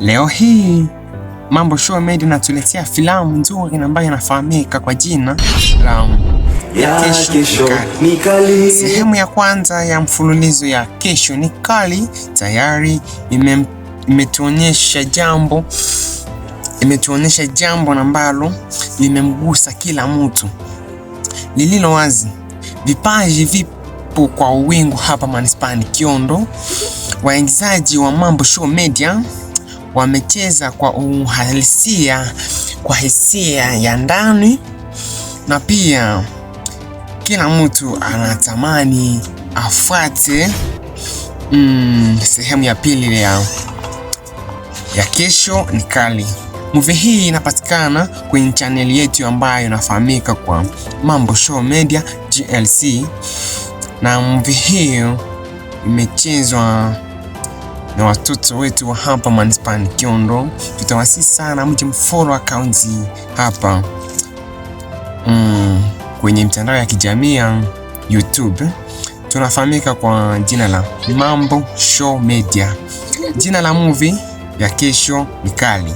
Leo hii Mambo Show Media inatuletea filamu nzuri ambayo inafahamika kwa jina la Kesho Ni Kali. Sehemu ya kwanza ya mfululizo ya Kesho Ni Kali tayari imetuonyesha jambo ambalo limemgusa kila mtu. Lililo wazi, vipaji vipo kwa wingi hapa manispani Kiondo. Waigizaji wa Mambo Show Media wamecheza kwa uhalisia, kwa hisia ya ndani, na pia kila mtu anatamani afuate sehemu ya pili ya Kesho Ni Kali. Movie hii inapatikana kwenye channel yetu ambayo inafahamika kwa Mambo Show Media GLC, na movie hiyo imechezwa na watoto wetu wa hapa manispani Kiondo. Tutawasihi sana mje mfollow account hapa kwenye mtandao ya kijamii ya YouTube. Tunafahamika kwa jina la Mambo Show Media. Jina la movie ya Kesho Ni Kali.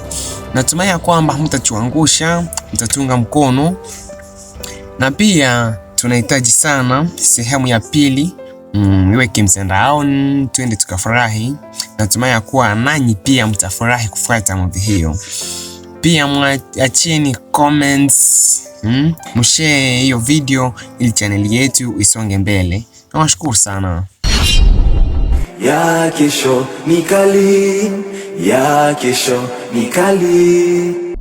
Natumai ya kwamba mtatuangusha, mtatunga mkono, na pia tunahitaji sana sehemu ya pili iweke mtandaoni, twende tukafurahi. Natumai ya kuwa nanyi pia mtafurahi kufuata movie hiyo. Pia mwacheni comments, mshare hiyo video ili channel yetu isonge mbele. Nawashukuru sana. Ya Kesho Ni Kali, ya Kesho Ni Kali.